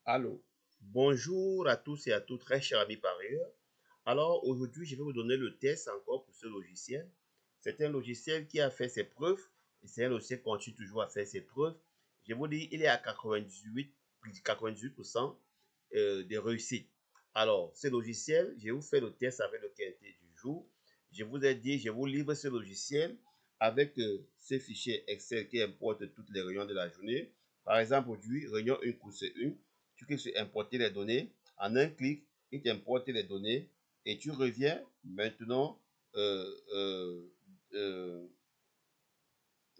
Allô, bonjour à tous et à toutes, très chers amis parieurs. Alors aujourd'hui, je vais vous donner le test encore pour ce logiciel. C'est un logiciel qui a fait ses preuves et c'est un logiciel qui continue toujours à faire ses preuves. Je vous dis, il est à 98% de réussite. Alors, ce logiciel, je vais vous faire le test avec le quintet du jour. Je vous ai dit, je vous livre ce logiciel avec ce fichier Excel qui importe toutes les réunions de la journée. Par exemple, aujourd'hui, réunion 1, course 1. Tu cliques sur importer les données. En un clic, il t'importe les données et tu reviens maintenant euh,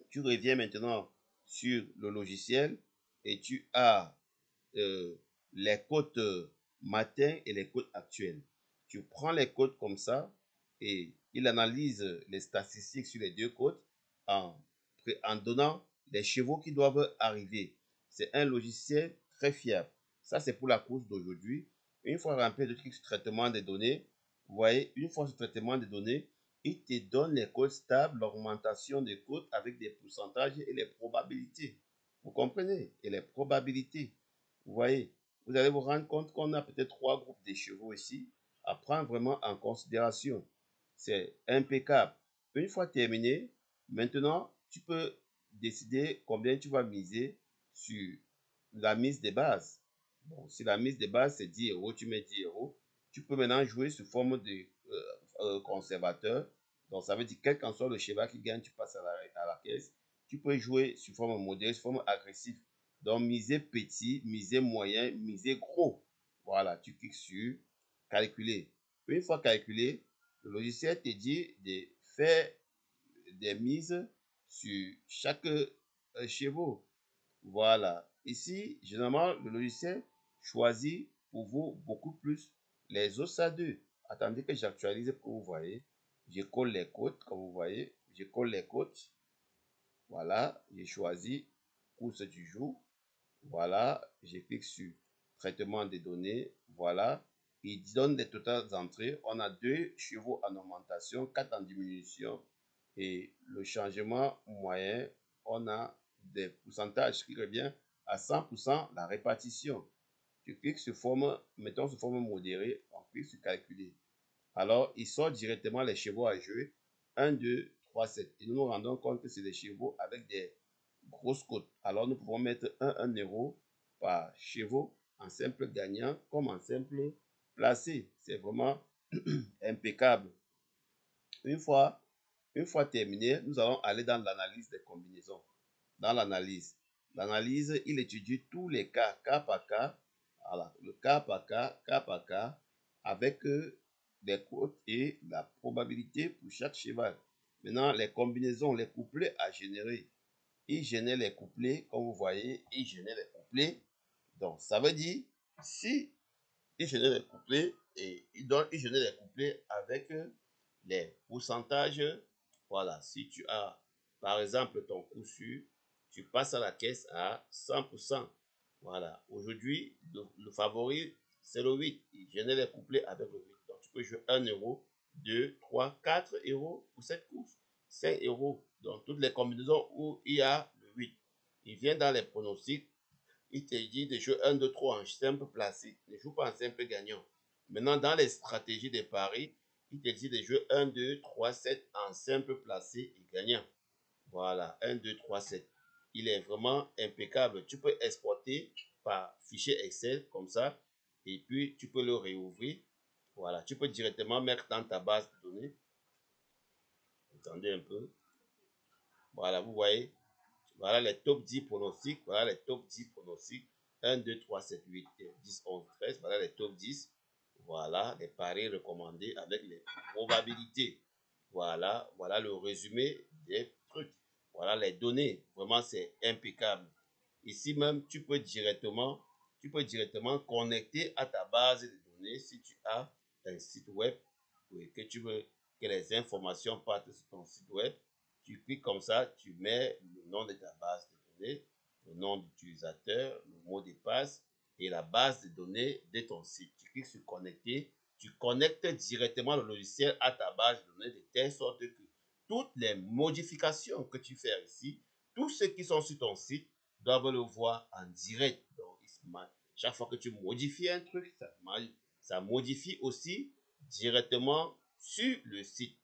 tu reviens maintenant sur le logiciel et tu as euh, les cotes matin et les cotes actuelles. Tu prends les cotes comme ça et il analyse les statistiques sur les deux cotes en donnant les chevaux qui doivent arriver. C'est un logiciel très fiable. Ça, c'est pour la course d'aujourd'hui. Une fois rempli le truc sur traitement des données, vous voyez, une fois ce traitement des données, il te donne les codes stables, l'augmentation des codes avec des pourcentages et les probabilités. Vous comprenez? Et les probabilités. Vous voyez, vous allez vous rendre compte qu'on a peut-être 3 groupes de chevaux ici à prendre vraiment en considération. C'est impeccable. Une fois terminé, maintenant, tu peux décider combien tu vas miser sur la mise de base. Bon, si la mise de base c'est 10 euros, tu mets 10 euros. Tu peux maintenant jouer sous forme de conservateur. Donc, ça veut dire quel qu'en soit le cheval qui gagne, tu passes à la caisse. Tu peux jouer sous forme modèle, sous forme agressive. Donc, miser petit, miser moyen, miser gros. Voilà, tu cliques sur calculer. Une fois calculé, le logiciel te dit de faire des mises sur chaque chevaux. Voilà. Ici, généralement, le logiciel choisit pour vous beaucoup plus les os à deux. Attendez que j'actualise pour que vous voyez. Je colle les côtes, comme vous voyez. Je colle les côtes. Voilà. J'ai choisi course du jour. Voilà. Je clique sur traitement des données. Voilà. Il donne des totales entrées. On a 2 chevaux en augmentation, 4 en diminution. Et le changement moyen, on a des pourcentages qui revient à 100% la répartition. Tu cliques sur forme, mettons sur forme modérée, on clique sur calculer. Alors, il sort directement les chevaux à jouer. 1, 2, 3, 7. Et nous nous rendons compte que c'est des chevaux avec des grosses côtes. Alors, nous pouvons mettre 1 euro par chevaux en simple gagnant comme en simple placé. C'est vraiment impeccable. Une fois, une fois terminé, nous allons aller dans l'analyse des combinaisons. Dans l'analyse, il étudie tous les cas par cas. Voilà, le cas par cas, avec des cotes et la probabilité pour chaque cheval. Maintenant, les combinaisons, les couplets à générer. Il génère les couplets, comme vous voyez, il génère les couplets. Donc, ça veut dire, si il génère les couplets et il génère les couplets avec les pourcentages. Voilà, si tu as par exemple ton coup sûr, tu passes à la caisse à 100%. Voilà, aujourd'hui, le favori, c'est le 8. Il génère les couplets avec le 8. Donc, tu peux jouer 1 euro, 2, 3, 4 euros pour cette course. 5 euros. Donc, toutes les combinaisons où il y a le 8. Il vient dans les pronostics. Il te dit de jouer 1, 2, 3 en simple placé. Ne joue pas en simple gagnant. Maintenant, dans les stratégies de paris, il te dit de jouer 1, 2, 3, 7 en simple placé et gagnant. Voilà, 1, 2, 3, 7. Il est vraiment impeccable. Tu peux exporter par fichier Excel comme ça et puis tu peux le réouvrir. Voilà, tu peux directement mettre dans ta base de données. Attendez un peu. Voilà, vous voyez. Voilà les top 10 pronostics. Voilà les top 10 pronostics. 1, 2, 3, 7, 8, 10, 11, 13. Voilà les top 10. Voilà les paris recommandés avec les probabilités. Voilà, voilà le résumé des trucs. Voilà les données. Vraiment, c'est impeccable. Ici même, tu peux directement connecter à ta base de données si tu as un site web et que tu veux que les informations partent sur ton site web. Tu cliques comme ça, tu mets le nom de ta base de données, le nom d'utilisateur, le mot de passe et la base de données de ton site. Tu cliques sur connecter, tu connectes directement le logiciel à ta base de données de telle sorte que toutes les modifications que tu fais ici, tous ceux qui sont sur ton site doivent le voir en direct. Donc, Chaque fois que tu modifies un truc, ça modifie aussi directement sur le site.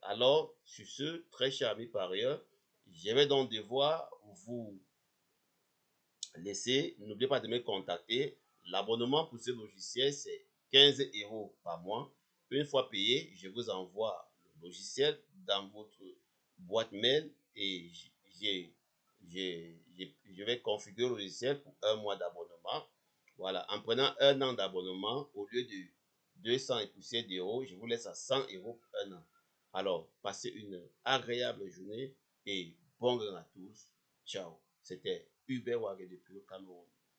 Alors, sur ce, très cher ami parieur, je vais donc devoir vous laisser. N'oubliez pas de me contacter. L'abonnement pour ce logiciel, c'est 15 € par mois. Une fois payé, je vous envoie le logiciel dans votre boîte mail et je vais configurer le logiciel pour un mois d'abonnement. Voilà, en prenant un an d'abonnement, au lieu de 200 et poussières d'euros, je vous laisse à 100 € pour un an. Alors, passez une agréable journée et bon gain à tous. Ciao. C'était Hubert Wagé depuis le Cameroun.